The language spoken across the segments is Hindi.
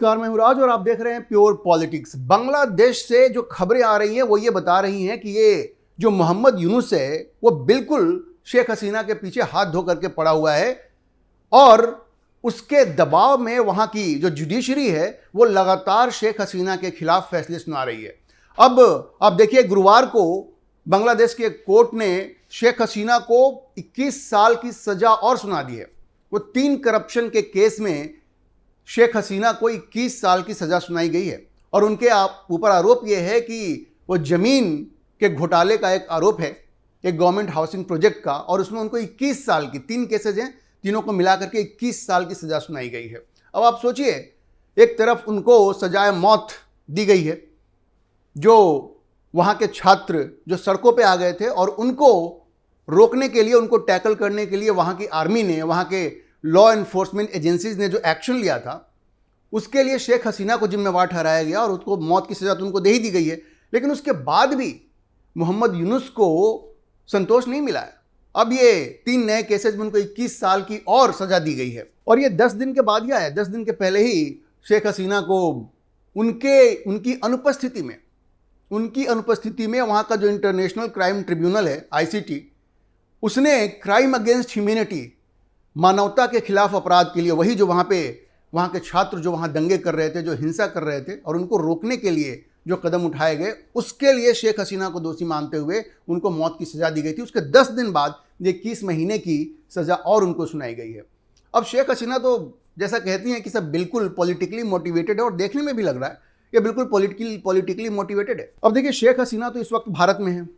नमस्कार, मैं हूं राज और आप देख रहे हैं प्योर पॉलिटिक्स। बांग्लादेश से जो खबरें आ रही हैं वो ये बता रही हैं कि ये जो मोहम्मद यूनुस है वो बिल्कुल शेख हसीना के पीछे हाथ धो करके पड़ा हुआ है और उसके दबाव में वहां की जो जुडिशरी है वो लगातार शेख हसीना के खिलाफ फैसले सुना रही है। अब आप देखिए, गुरुवार को बांग्लादेश के कोर्ट ने शेख हसीना को 21 साल की सजा और सुना दी है। वो 3 करप्शन के केस में शेख हसीना को 21 साल की सजा सुनाई गई है और उनके ऊपर आरोप यह है कि वो जमीन के घोटाले का एक आरोप है, एक गवर्नमेंट हाउसिंग प्रोजेक्ट का, और उसमें उनको 21 साल की 3 केसेज हैं, तीनों को मिलाकर के 21 साल की सजा सुनाई गई है। अब आप सोचिए, एक तरफ उनको सजाए मौत दी गई है, जो वहाँ के छात्र जो सड़कों पे आ गए थे और उनको रोकने के लिए, उनको टैकल करने के लिए वहाँ की आर्मी ने, वहाँ के लॉ एनफोर्समेंट एजेंसीज ने जो एक्शन लिया था उसके लिए शेख हसीना को जिम्मेवार ठहराया गया और उसको मौत की सजा तो उनको दे ही दी गई है। लेकिन उसके बाद भी मोहम्मद यूनुस को संतोष नहीं मिला है। अब ये 3 नए केसेस में उनको 21 साल की और सजा दी गई है और ये 10 दिन के बाद ही आया। 10 दिन के पहले ही शेख हसीना को उनकी अनुपस्थिति में वहाँ का जो इंटरनेशनल क्राइम ट्रिब्यूनल है ICT, उसने क्राइम अगेंस्ट ह्यूमैनिटी, मानवता के खिलाफ अपराध के लिए, वही जो वहाँ के छात्र जो वहाँ दंगे कर रहे थे, जो हिंसा कर रहे थे, और उनको रोकने के लिए जो कदम उठाए गए, उसके लिए शेख हसीना को दोषी मानते हुए उनको मौत की सज़ा दी गई थी। उसके 10 दिन बाद 21 महीने की सज़ा और उनको सुनाई गई है। अब शेख हसीना तो जैसा कहती हैं कि सब बिल्कुल पॉलिटिकली मोटिवेटेड है और देखने में भी लग रहा है ये बिल्कुल पॉलिटिकली मोटिवेटेड है। अब देखिए, शेख हसीना तो इस वक्त भारत में है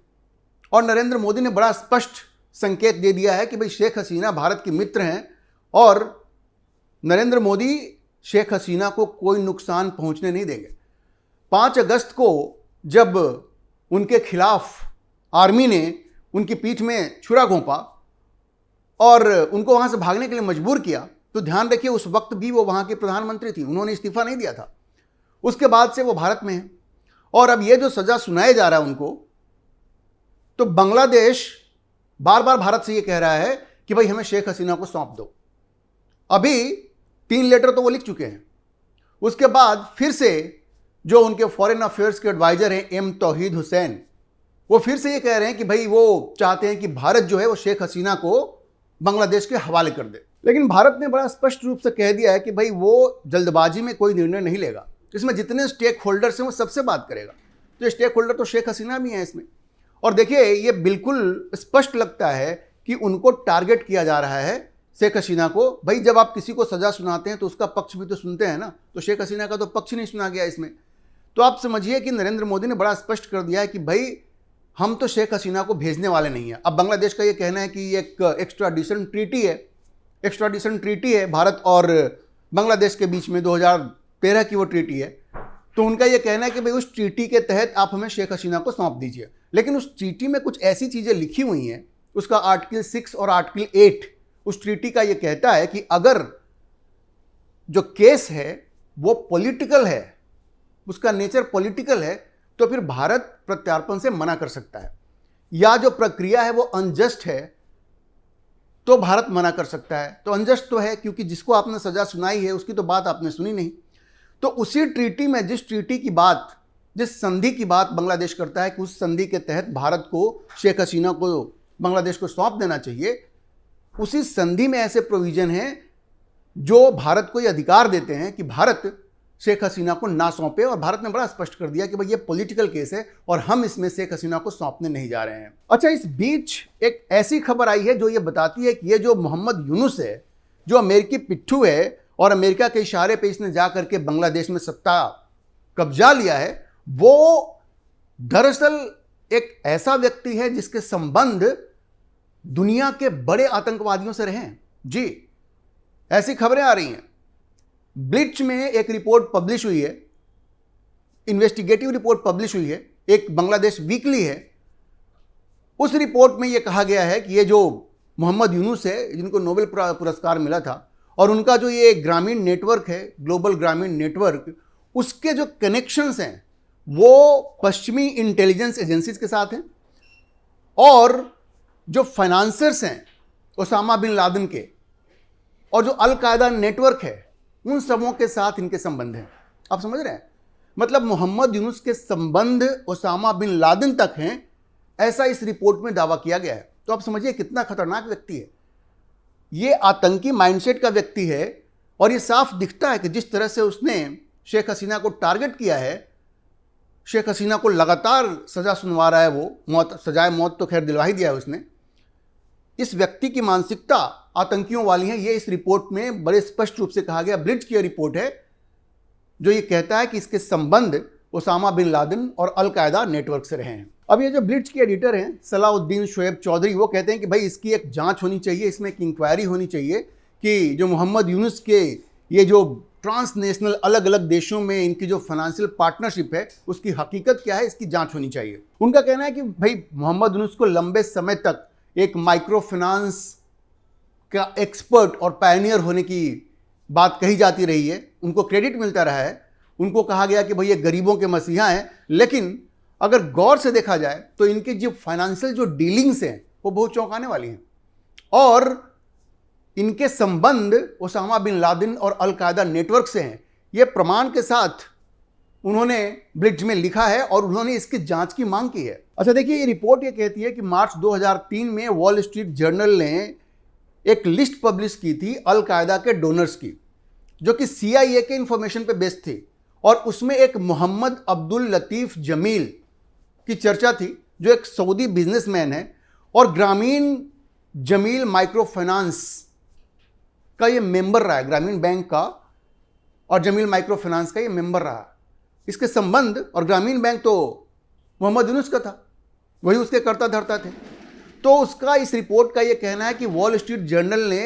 और नरेंद्र मोदी ने बड़ा स्पष्ट संकेत दे दिया है कि भाई शेख हसीना भारत के मित्र हैं और नरेंद्र मोदी शेख हसीना को कोई नुकसान पहुंचने नहीं देंगे। 5 अगस्त को जब उनके खिलाफ आर्मी ने उनकी पीठ में छुरा घोंपा और उनको वहां से भागने के लिए मजबूर किया, तो ध्यान रखिए उस वक्त भी वो वहां की प्रधानमंत्री थी, उन्होंने इस्तीफा नहीं दिया था। उसके बाद से वो भारत में है और अब ये जो सजा सुनाया जा रहा है उनको, तो बांग्लादेश बार बार भारत से ये कह रहा है कि भाई हमें शेख हसीना को सौंप दो। अभी 3 लेटर तो वो लिख चुके हैं। उसके बाद फिर से जो उनके फॉरेन अफेयर्स के एडवाइजर हैं M तौहीद हुसैन, वो फिर से ये कह रहे हैं कि भाई वो चाहते हैं कि भारत जो है वो शेख हसीना को बांग्लादेश के हवाले कर दे। लेकिन भारत ने बड़ा स्पष्ट रूप से कह दिया है कि भाई वो जल्दबाजी में कोई निर्णय नहीं लेगा। इसमें जितने स्टेक होल्डर्स हैं वो सबसे बात करेगा। तो स्टेक होल्डर तो शेख हसीना भी हैं इसमें। और देखिए, ये बिल्कुल स्पष्ट लगता है कि उनको टारगेट किया जा रहा है, शेख हसीना को। भाई जब आप किसी को सजा सुनाते हैं तो उसका पक्ष भी तो सुनते हैं ना, तो शेख हसीना का तो पक्ष नहीं सुना गया इसमें। तो आप समझिए कि नरेंद्र मोदी ने बड़ा स्पष्ट कर दिया है कि भाई हम तो शेख हसीना को भेजने वाले नहीं हैं। अब बांग्लादेश का ये कहना है कि ये एक एक्स्ट्राडिशन ट्रीटी है भारत और बांग्लादेश के बीच में, 2013 की वो ट्रीटी है। तो उनका ये कहना है कि भाई उस ट्रीटी के तहत आप हमें शेख हसीना को सौंप दीजिए। लेकिन उस ट्रीटी में कुछ ऐसी चीज़ें लिखी हुई हैं, उसका आर्टिकल 6 और आर्टिकल 8 उस ट्रीटी का ये कहता है कि अगर जो केस है वो पॉलिटिकल है, उसका नेचर पॉलिटिकल है, तो फिर भारत प्रत्यार्पण से मना कर सकता है, या जो प्रक्रिया है वो अनजस्ट है तो भारत मना कर सकता है। तो अनजस्ट तो है क्योंकि जिसको आपने सजा सुनाई है उसकी तो बात आपने सुनी नहीं। तो उसी ट्रीटी में जिस संधि की बात बांग्लादेश करता है कि उस संधि के तहत भारत को शेख हसीना को बांग्लादेश को सौंप देना चाहिए, उसी संधि में ऐसे प्रोविजन हैं जो भारत को ये अधिकार देते हैं कि भारत शेख हसीना को ना सौंपे। और भारत ने बड़ा स्पष्ट कर दिया कि भाई ये पॉलिटिकल केस है और हम इसमें शेख हसीना को सौंपने नहीं जा रहे हैं। अच्छा, इस बीच एक ऐसी खबर आई है जो ये बताती है कि ये जो मोहम्मद यूनुस है, जो अमेरिकी पिट्ठू है और अमेरिका के इशारे पे इसने जा करके बांग्लादेश में सत्ता कब्जा लिया है, वो दरअसल एक ऐसा व्यक्ति है जिसके संबंध दुनिया के बड़े आतंकवादियों से रहे हैं। जी, ऐसी खबरें आ रही हैं। ब्लिट्ज में एक रिपोर्ट पब्लिश हुई है, इन्वेस्टिगेटिव रिपोर्ट पब्लिश हुई है, एक बांग्लादेश वीकली है। उस रिपोर्ट में यह कहा गया है कि ये जो मोहम्मद यूनुस है, जिनको नोबेल पुरस्कार मिला था, और उनका जो ये ग्रामीण नेटवर्क है, ग्लोबल ग्रामीण नेटवर्क, उसके जो कनेक्शंस हैं वो पश्चिमी इंटेलिजेंस एजेंसीज के साथ हैं, और जो फाइनेंसर्स हैं ओसामा बिन लादेन के, और जो अल कायदा नेटवर्क है उन सबों के साथ इनके संबंध हैं। आप समझ रहे हैं? मतलब मोहम्मद यूनुस के संबंध ओसामा बिन लादेन तक हैं, ऐसा इस रिपोर्ट में दावा किया गया है। तो आप समझिए कितना खतरनाक व्यक्ति है ये, आतंकी माइंडसेट का व्यक्ति है। और ये साफ दिखता है कि जिस तरह से उसने शेख हसीना को टारगेट किया है, शेख हसीना को लगातार सजा सुनवा रहा है, वो सजाए मौत तो खैर दिलवा ही दिया है उसने। इस व्यक्ति की मानसिकता आतंकियों वाली है, ये इस रिपोर्ट में बड़े स्पष्ट रूप से कहा गया। ब्लिट्ज की रिपोर्ट है जो ये कहता है कि इसके संबंध ओसामा बिन लादेन और अल कायदा नेटवर्क से रहे हैं। अब ये जो ब्लिट्ज के एडिटर हैं सलाउद्दीन शोएब चौधरी, वो कहते हैं कि भाई इसकी एक जांच होनी चाहिए, इसमें एक इंक्वायरी होनी चाहिए कि जो मोहम्मद यूनुस के ये जो ट्रांसनेशनल अलग अलग देशों में इनकी जो फाइनेंशियल पार्टनरशिप है उसकी हकीकत क्या है, इसकी जांच होनी चाहिए। उनका कहना है कि भाई मोहम्मद यूनुस को लंबे समय तक एक माइक्रो फाइनेंस का एक्सपर्ट और पायनियर होने की बात कही जाती रही है, उनको क्रेडिट मिलता रहा है, उनको कहा गया कि भाई ये गरीबों के मसीहा हैं। लेकिन अगर गौर से देखा जाए तो इनके जो फाइनेंशियल जो डीलिंग्स हैं वो बहुत चौंकाने वाली हैं। और इनके संबंध ओसामा बिन लादेन और अल कायदा नेटवर्क से हैं, ये प्रमाण के साथ उन्होंने ब्लिट्ज में लिखा है और उन्होंने इसकी जांच की मांग की है। अच्छा देखिए, ये रिपोर्ट ये कहती है कि मार्च 2003 में वॉल स्ट्रीट जर्नल ने एक लिस्ट पब्लिश की थी अल कायदा के डोनर्स की, जो कि CIA के इंफॉर्मेशन पे बेस्ड थी। और उसमें एक मोहम्मद अब्दुल लतीफ़ जमील की चर्चा थी, जो एक सऊदी बिजनेसमैन है और ग्रामीण जमील माइक्रो फाइनेंस का ये मेंबर रहा है, ग्रामीण बैंक का और जमील माइक्रो फाइनेंस का ये मेंबर रहा। इसके संबंध, और ग्रामीण बैंक तो मोहम्मद यूनुस का था, वही उसके कर्ता धर्ता थे। तो उसका इस रिपोर्ट का ये कहना है कि वॉल स्ट्रीट जर्नल ने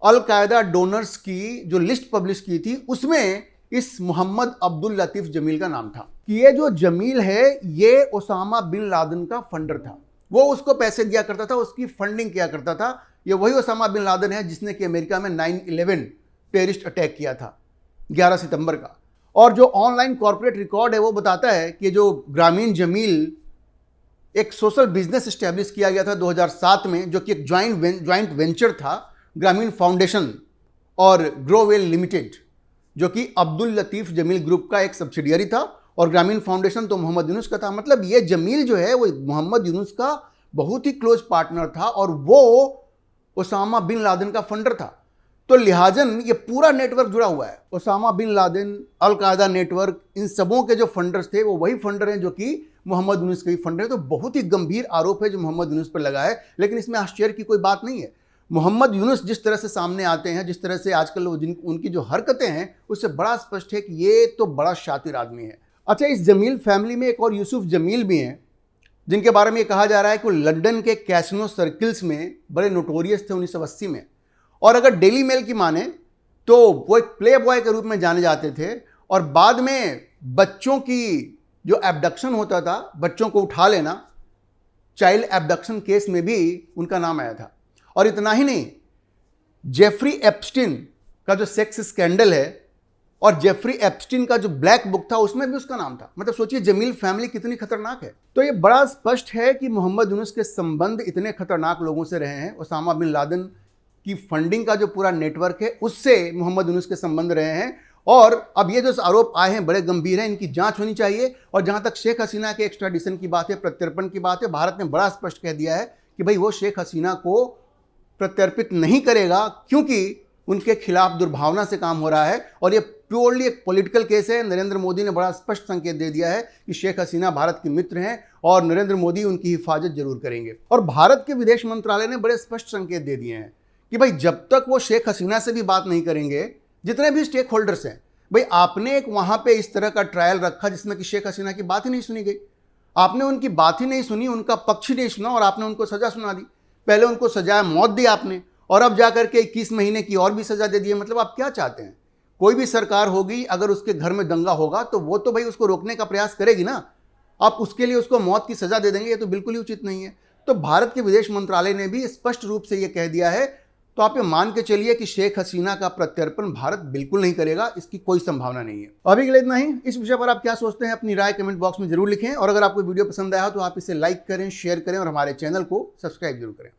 अल कायदा डोनर्स की जो लिस्ट पब्लिश की थी उसमें इस मोहम्मद अब्दुल लतीफ़ जमील का नाम था कि ये जो जमील है ये ओसामा बिन लादेन का फंडर था, वो उसको पैसे दिया करता था, उसकी फंडिंग किया करता था। ये वही ओसामा बिन लादेन है जिसने कि अमेरिका में 9/11 टेररिस्ट अटैक किया था 11 सितंबर का। और जो ऑनलाइन कॉर्पोरेट रिकॉर्ड है वो बताता है कि जो ग्रामीण जमील एक सोशल बिजनेस इस्टेब्लिश किया गया था 2007 में, जो कि एक ज्वाइंट वेंचर था ग्रामीण फाउंडेशन और ग्रोवेल लिमिटेड, जो कि अब्दुल लतीफ़ जमील ग्रुप का एक सब्सिडियरी था और ग्रामीण फाउंडेशन तो मोहम्मद यूनुस का था। मतलब ये जमील जो है वो मोहम्मद यूनुस का बहुत ही क्लोज पार्टनर था और वो ओसामा बिन लादेन का फंडर था। तो लिहाजन ये पूरा नेटवर्क जुड़ा हुआ है। ओसामा बिन लादेन, अल कायदा नेटवर्क, इन सबों के जो फंडर्स थे वो वही फंडर हैं जो कि मोहम्मद यूनुस के भी फंडर हैं। तो बहुत ही गंभीर आरोप है जो मोहम्मद यूनुस पर लगा है, लेकिन इसमें आश्चर्य की कोई बात नहीं है। मोहम्मद यूनुस जिस तरह से सामने आते हैं, जिस तरह से आजकल उनकी जो हरकतें हैं, उससे बड़ा स्पष्ट है कि ये तो बड़ा शातिर आदमी है। अच्छा, इस जमील फैमिली में एक और यूसुफ जमील भी हैं, जिनके बारे में ये कहा जा रहा है कि वो लंदन के कैसिनो सर्किल्स में बड़े नोटोरियस थे 1980 में। और अगर डेली मेल की माने तो वो एक प्ले बॉय के रूप में जाने जाते थे और बाद में बच्चों की जो एब्डक्शन होता था, बच्चों को उठा लेना, चाइल्ड एब्डक्शन केस में भी उनका नाम आया था। और इतना ही नहीं, जेफरी एप्स्टीन का जो सेक्स स्कैंडल है और जेफरी एप्स्टीन का जो ब्लैक बुक था उसमें भी उसका नाम था। मतलब सोचिए जमील फैमिली कितनी खतरनाक है। तो ये बड़ा स्पष्ट है कि मोहम्मद यूनुस के संबंध इतने खतरनाक लोगों से रहे हैं। ओसामा बिन लादेन की फंडिंग का जो पूरा नेटवर्क है उससे मोहम्मद यूनुस के संबंध रहे हैं। और अब ये जो आरोप आए हैं बड़े गंभीर हैं, इनकी जांच होनी चाहिए। और जहां तक शेख हसीना के एक्स्ट्राडिशन की बात है, प्रत्यर्पण की बात है, भारत ने बड़ा स्पष्ट कह दिया है कि भाई वो शेख हसीना को प्रत्यर्पित नहीं करेगा, क्योंकि उनके खिलाफ दुर्भावना से काम हो रहा है और ये प्योरली एक पॉलिटिकल केस है। नरेंद्र मोदी ने बड़ा स्पष्ट संकेत दे दिया है कि शेख हसीना भारत के मित्र हैं और नरेंद्र मोदी उनकी हिफाजत जरूर करेंगे। और भारत के विदेश मंत्रालय ने बड़े स्पष्ट संकेत दे दिए हैं कि भाई जब तक वो शेख हसीना से भी बात नहीं करेंगे, जितने भी स्टेक होल्डर्स हैं, भाई आपने एक वहां पे इस तरह का ट्रायल रखा जिसमें कि शेख हसीना की बात ही नहीं सुनी गई, आपने उनकी बात ही नहीं सुनी, उनका पक्ष ही नहीं सुना और आपने उनको सजा सुना दी। पहले उनको सजाए मौत दी आपने और अब जाकर के 21 महीने की और भी सजा दे दी है। मतलब आप क्या चाहते हैं? कोई भी सरकार होगी, अगर उसके घर में दंगा होगा तो वो तो भाई उसको रोकने का प्रयास करेगी ना। आप उसके लिए उसको मौत की सजा दे देंगे, ये तो बिल्कुल ही उचित नहीं है। तो भारत के विदेश मंत्रालय ने भी स्पष्ट रूप से ये कह दिया है। तो आप ये मान के चलिए कि शेख हसीना का प्रत्यर्पण भारत बिल्कुल नहीं करेगा, इसकी कोई संभावना नहीं है। अभी के लिए इतना ही। इस विषय पर आप क्या सोचते हैं अपनी राय कमेंट बॉक्स में जरूर लिखें और अगर आपको वीडियो पसंद आया हो तो आप इसे लाइक करें, शेयर करें और हमारे चैनल को सब्सक्राइब जरूर करें।